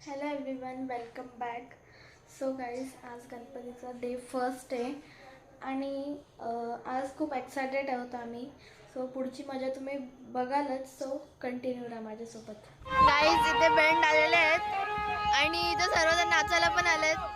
Hello everyone, welcome back. So guys, आज गणपतीचा day first आहे आणि आज खूप एक्सायटेड आहोत आम्ही. सो पुढची मजा तुम्ही बघालच, सो कंटिन्यू राहा माझ्यासोबत. गाईज, इथे बँड आलेले आहेत आणि इथे सर्वजण नाचायला पण आलेत.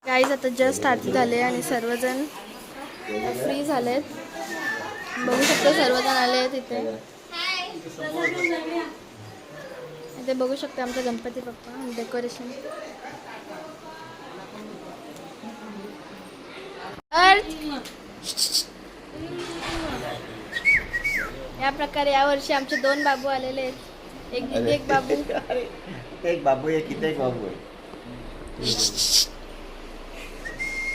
गाईज, आता जस्ट आरती झाले आणि सर्वजण फ्री झालेत. बघू शकता सर्वजण आले आहेत इथे. इथे बघू शकता आमचा गणपती बाप्पा डेकोरेशन. या प्रकारे यावर्षी आमचे 2 बाबू आलेले आहेत. एक दीदी, एक बाबू. एक बाबू आहे, किती एक बाबू आहे.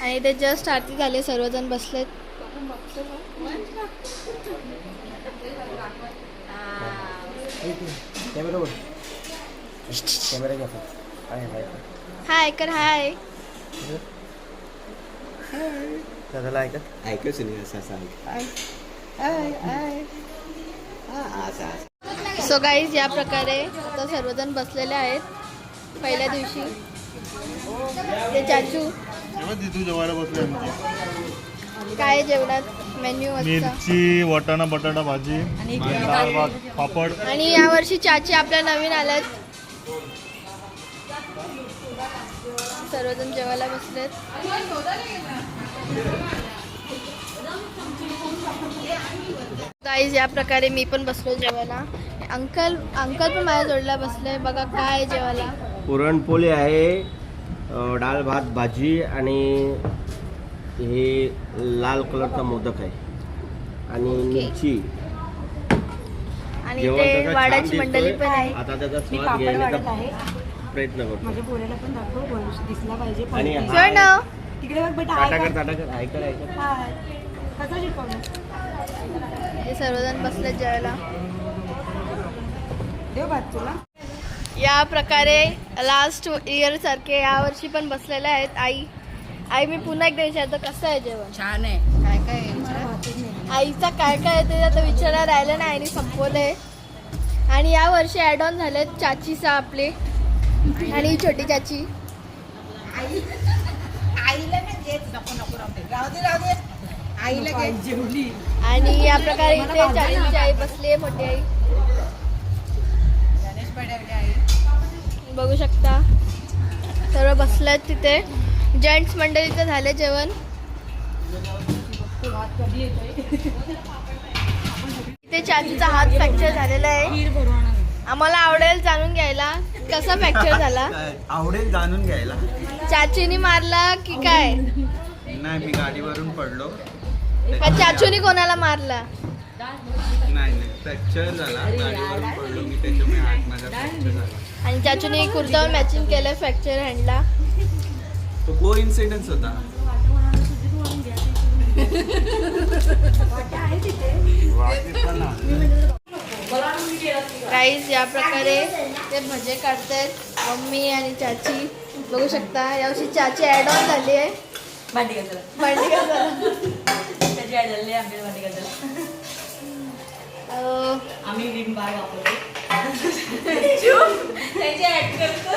आणि इथे जस्ट आरती झाले, सर्वजण बसलेत. हाय कर, हाय. ऐकच नाही असं. सो गाईज, या प्रकारे आता सर्वजण बसलेले आहेत. पहिल्या दिवशी ते चाचू काय जेवणात मेन्यू? मिरची, वाटाणा बटाटा भाजी, डाळ भात, पापड. आणि यावर्षी चाची आपल्या नवीन आल्यात. सर्वजण जेवायला बसलेत. गाईज, या प्रकारे मी पण बसलो जेवायला. अंकल पण माझ्या जोडला बसले. बघा काय जेवायला. पुरणपोळी आहे, डाळ भात भाजी आणि हे लाल कलरचा मोदक आहे आणि मिरची. आणि ते वाड्याची मंडळी पण आहे. आता त्याचा स्वाद घ्यायचा प्रयत्न करतो. माझ्या पोऱ्याला पण दाखव, दिसला पाहिजे. आणि तिकडे बघ बेटा, ऐकर कसा शिकवलं? हे सर्वजण बसलेत जेवायला. देव भात तुला. या प्रकारे लास्ट इयर सारखे यावर्षी पण बसलेले आहेत. आई मी पुन्हा एकदा विचारतो, कसं आहे जेवण? छान आहे. काय काय आहे? आईचा काय काय आहे ते आता विचारायला राहिलं नाही, आईने संपवलंय. आणि या वर्षी ॲड ऑन झालेत चाचीचा आपले आणि छोटी चाची. आईला जेवली. आणि या प्रकारे इथे चाचीची आई बसली आहे, मोठी आई. बघू शकता सर्व बसलेत तिथे. जेंट्स मंडळीचं झाले जेवण. इथे चाचीचा हात फ्रॅक्चर झालेला आहे. आम्हाला आवडेल जाणून घ्यायला कसा फ्रॅक्चर झाला. आवडेल जाणून घ्यायला. चाचीने मारला की काय? नाही मी गाडीवरून पडलो का चाचूने कोणाला मारला? नाही फ्रॅक्चर झाला गाडीवरून पडलो मी त्याच्यामुळे हात माझा फ्रॅक्चर झाला आणि चाचूने कुर्तावर मॅचिंग केलं फ्रॅक्चर हँडला. तो को इन्सिडेन्स होता गाईज या प्रकारे ते भजे काढतायत मम्मी आणि चाची. बघू शकता यावर्षी चाची ॲड ऑन झाली आहे. भांडी घातला भांडी घासायला. त्याची ॲड झाली आम्ही भांडी घातला आम्ही विम बार वापरतो त्याची ॲड करतो.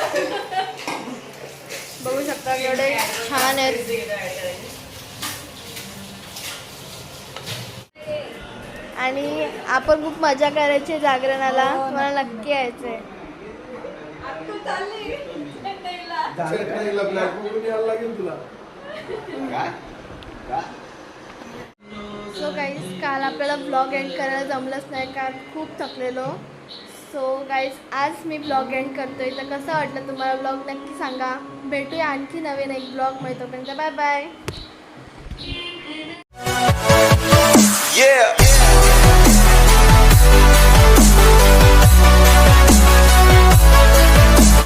बघू शकता एवढे छान आहेत. आणि आपण खूप मजा करायची जागरणाला. तुम्हाला नक्की यायचंय. सो गाईज काल आपल्याला ब्लॉग एंड करायला जमलंच नाही कारण खूप थकलेलो. सो गाईज आज मी ब्लॉग एंड करतोय. तर कसं वाटलं तुम्हाला ब्लॉग नक्की सांगा. भेटूया आणखी नवीन एक ब्लॉग. तोपर्यंत बाय बाय.